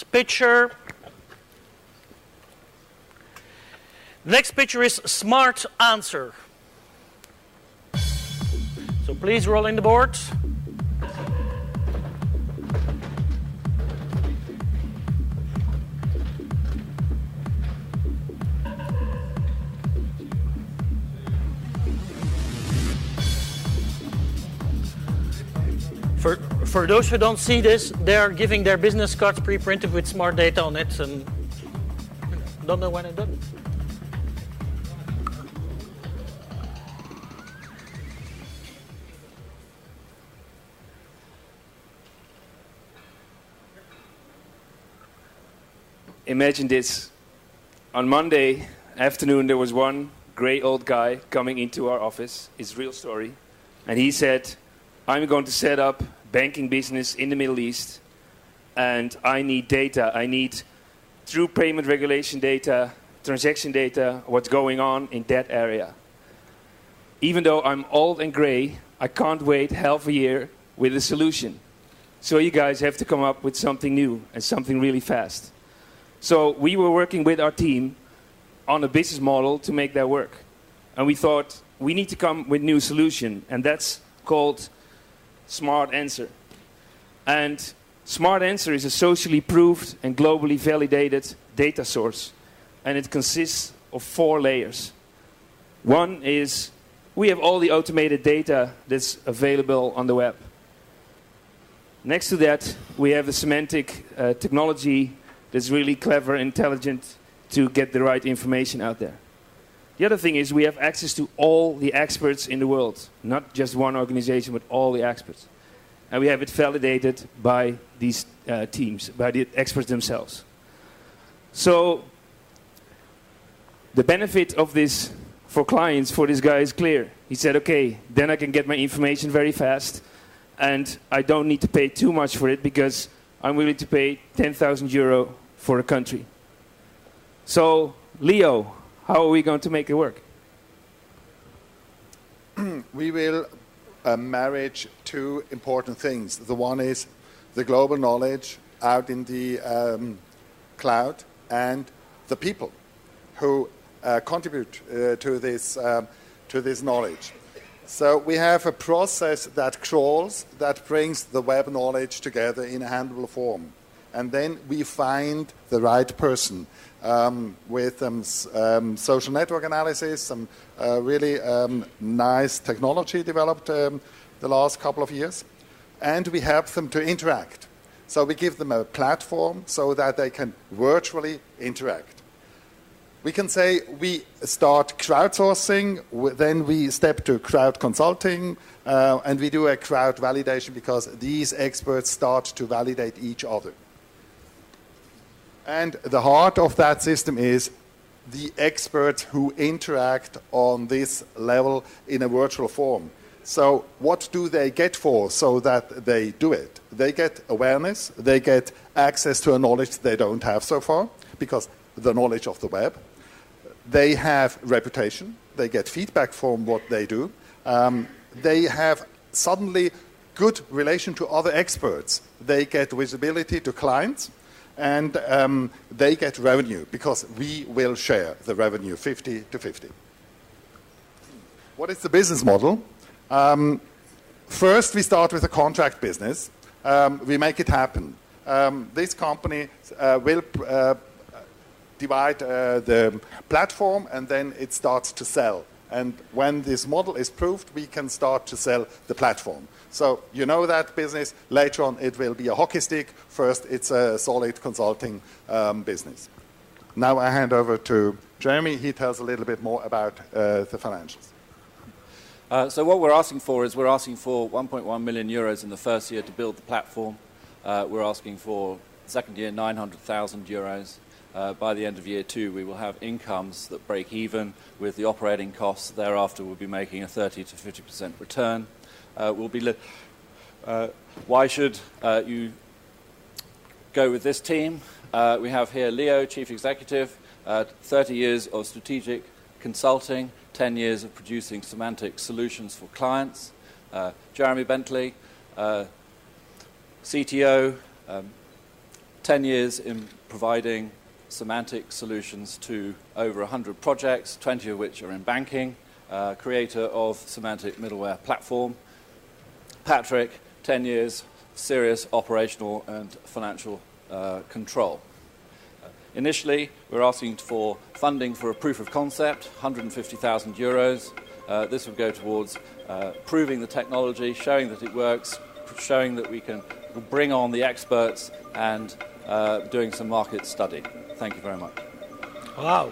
Next picture. Next picture is SmartAnswer. So please roll in the board. For those who don't see this, they are giving their business cards pre-printed with smart data on it, and don't know when it done. Imagine this. On Monday afternoon, there was one grey old guy coming into our office, his real story, and he said, I'm going to set up banking business in the Middle East, and I need data. I need true payment regulation data, transaction data, what's going on in that area. Even though I'm old and grey, I can't wait half a year with a solution. So you guys have to come up with something new and something really fast. So we were working with our team on a business model to make that work. And we thought, we need to come with a new solution, and that's called SmartAnswer. And SmartAnswer is a socially proved and globally validated data source. And it consists of 4 layers. One is, we have all the automated data that's available on the web. Next to that, we have the semantic technology that's really clever and intelligent to get the right information out there. The other thing is we have access to all the experts in the world, not just one organization, but all the experts. And we have it validated by these teams, by the experts themselves. So the benefit of this for clients, for this guy, is clear. He said, okay, then I can get my information very fast, and I don't need to pay too much for it because I'm willing to pay 10,000 euro for a country. So, Leo, how are we going to make it work? We will marriage 2 important things. The one is the global knowledge out in the cloud, and the people who contribute to this knowledge. So we have a process that crawls, that brings the web knowledge together in a handleable form. And then we find the right person with social network analysis, some really nice technology developed the last couple of years. And we help them to interact. So we give them a platform so that they can virtually interact. We can say we start crowdsourcing, then we step to crowd consulting, and we do a crowd validation because these experts start to validate each other. And the heart of that system is the experts who interact on this level in a virtual form. So what do they get for so that they do it? They get awareness, they get access to a knowledge they don't have so far, because the knowledge of the web. They have reputation, they get feedback from what they do. They have suddenly good relation to other experts. They get visibility to clients, and they get revenue because we will share the revenue 50-50. What is the business model? First, we start with a contract business. We make it happen. This company will divide the platform, and then it starts to sell. And when this model is proved, we can start to sell the platform. So you know that business. Later on, it will be a hockey stick. First, it's a solid consulting business. Now I hand over to Jeremy. He tells a little bit more about the financials. So what we're asking for is we're asking for 1.1 million euros in the first year to build the platform. We're asking for second year 900,000 euros. By the end of year 2, we will have incomes that break even with the operating costs. Thereafter, we'll be making a 30 to 50% return. Why should you go with this team? We have here Leo, Chief Executive, 30 years of strategic consulting, 10 years of producing semantic solutions for clients. Jeremy Bentley, CTO, 10 years in providing semantic solutions to over 100 projects, 20 of which are in banking, creator of semantic middleware platform. Patrick, 10 years, serious operational and financial control. Initially, we're asking for funding for a proof of concept, 150,000 euros. This would go towards proving the technology, showing that it works, showing that we can bring on the experts, and doing some market study. Thank you very much. Wow.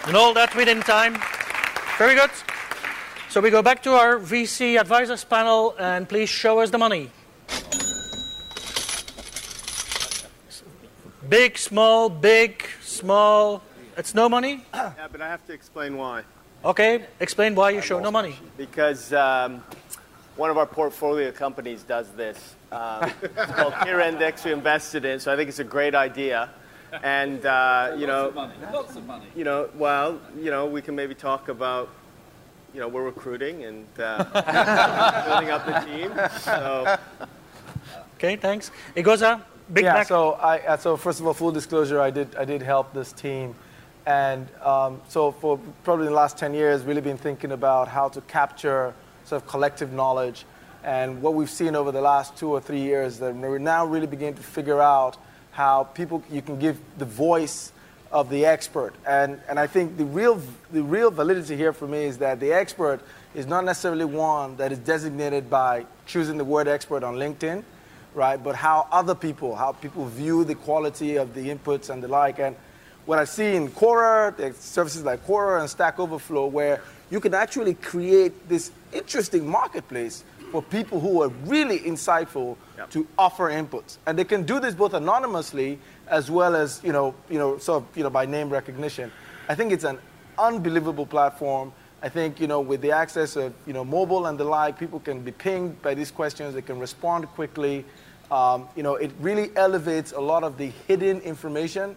And all that within time. Very good. So we go back to our VC advisors panel, and please show us the money. Big, small, it's no money? Yeah, but I have to explain why. Okay, explain why you show no money. Because one of our portfolio companies does this. It's called Peer Index we invested in, so I think it's a great idea. And, Lots of money. We can maybe talk about, we're recruiting and building up the team. So. Okay, thanks. Igoza? Big back. So first of all, full disclosure, I did help this team, and so for probably the last 10 years, really been thinking about how to capture sort of collective knowledge, and what we've seen over the last 2 or 3 years, that we're now really beginning to figure out how you can give the voice of the expert, and I think the real validity here for me is that the expert is not necessarily one that is designated by choosing the word expert on LinkedIn. Right, but how people view the quality of the inputs and the like. And what I see in Quora, the services like Quora and Stack Overflow, where you can actually create this interesting marketplace for people who are really insightful to offer inputs. And they can do this both anonymously as well as, by name recognition. I think it's an unbelievable platform. I think, with the access of, mobile and the like, people can be pinged by these questions. They can respond quickly. It really elevates a lot of the hidden information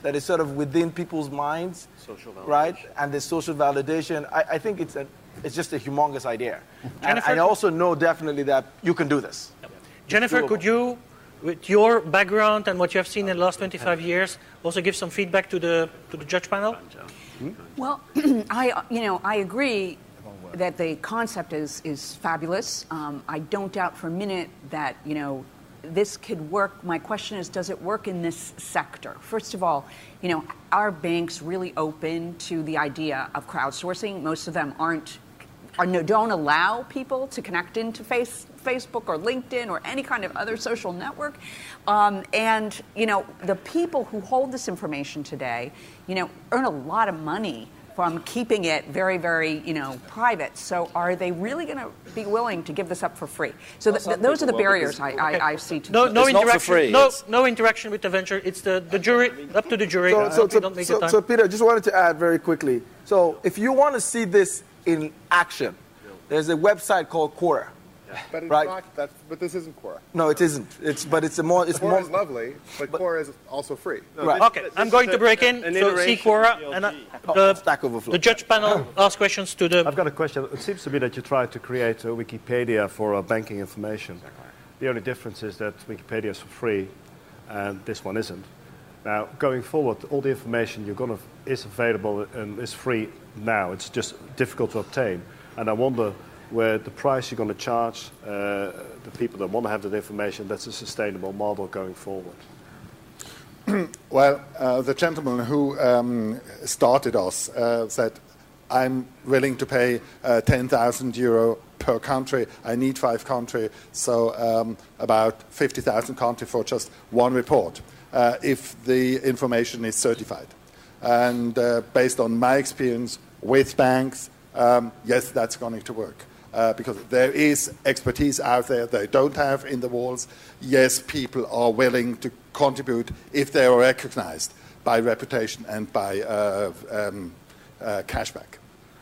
that is sort of within people's minds. Social validation. Right? And the social validation. I think it's just a humongous idea. And I also know definitely that you can do this. Yep. Jennifer, could you, with your background and what you have seen in the last 25 years, also give some feedback to the judge panel? Well, I agree that the concept is fabulous. I don't doubt for a minute that, this could work. My question is, does it work in this sector? First of all, are banks really open to the idea of crowdsourcing? Most of them don't allow people to connect into Facebook or LinkedIn or any kind of other social network. The people who hold this information today, earn a lot of money from keeping it very, very, private. So are they really going to be willing to give this up for free? So those are the barriers I see. No interaction. No interaction with the venture. It's the jury, up to the jury. So Peter, I just wanted to add very quickly. So if you want to see this in action, there's a website called Quora. But in fact, but this isn't Quora. No, it isn't. Quora is lovely, but Quora is also free. Right. Okay, I'm going to break in. So see Quora, and the judge panel ask questions to the. I've got a question. It seems to me that you tried to create a Wikipedia for banking information. The only difference is that Wikipedia is for free, and this one isn't. Now, going forward, all the information is available and is free now. It's just difficult to obtain, and I wonder where the price you're going to charge the people that want to have that information, that's a sustainable model going forward. Well, the gentleman who started us said, I'm willing to pay 10,000 euro per country. I need 5 countries, so about 50,000 countries for just one report, if the information is certified. And based on my experience with banks, yes, that's going to work. Because there is expertise out there they don't have in the walls. Yes, people are willing to contribute if they are recognized by reputation and by cashback.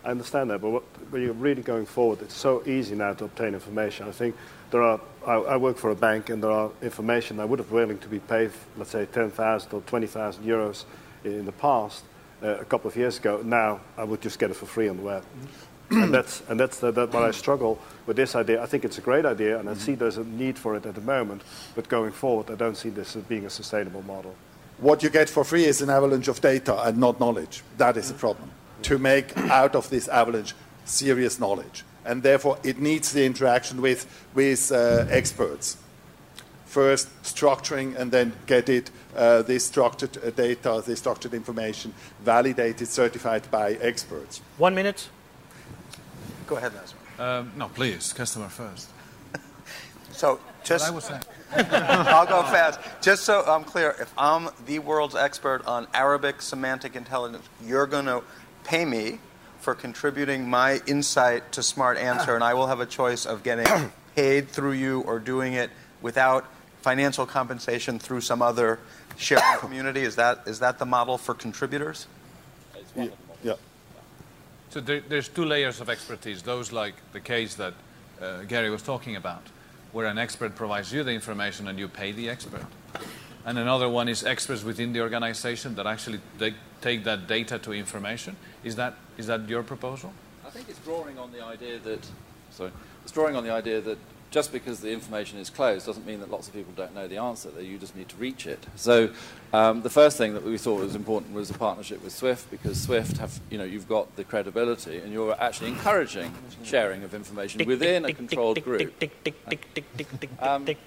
I understand that, but when you're really going forward, it's so easy now to obtain information. I think I work for a bank, and there are information I would have willing to be paid, let's say 10,000 or 20,000 euros in the past, a couple of years ago. Now I would just get it for free on the web. And that's what I struggle with this idea. I think it's a great idea, and I see there's a need for it at the moment. But going forward, I don't see this as being a sustainable model. What you get for free is an avalanche of data and not knowledge. That is the problem. To make out of this avalanche serious knowledge. And therefore, it needs the interaction with experts. First, structuring, and then get it, this structured data, this structured information, validated, certified by experts. 1 minute. Go ahead, Nazar. No, please, customer first. So just, I was saying. I'll go fast. Just so I'm clear, if I'm the world's expert on Arabic semantic intelligence, you're going to pay me for contributing my insight to SmartAnswer, and I will have a choice of getting paid through you or doing it without financial compensation through some other sharing community. Is that the model for contributors? Yeah. So there's two layers of expertise. Those like the case that Gary was talking about, where an expert provides you the information and you pay the expert. And another one is experts within the organization that actually take that data to information. Is that your proposal? I think it's drawing on the idea that just because the information is closed doesn't mean that lots of people don't know the answer, that you just need to reach it. So the first thing that we thought was important was a partnership with Swift, because Swift you've got the credibility and you're actually encouraging sharing of information within a controlled group.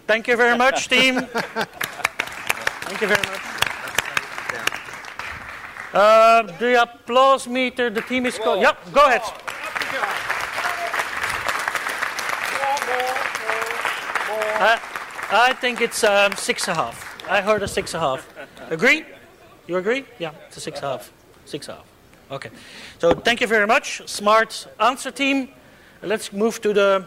Thank you very much, team. Thank you very much. The applause meter, the team is called. Yep, go ahead. I think it's 6.5. I heard a 6.5. Agree? You agree? Yeah, it's a 6.5. 6.5. Okay. So thank you very much, SmartAnswer team. Let's move to the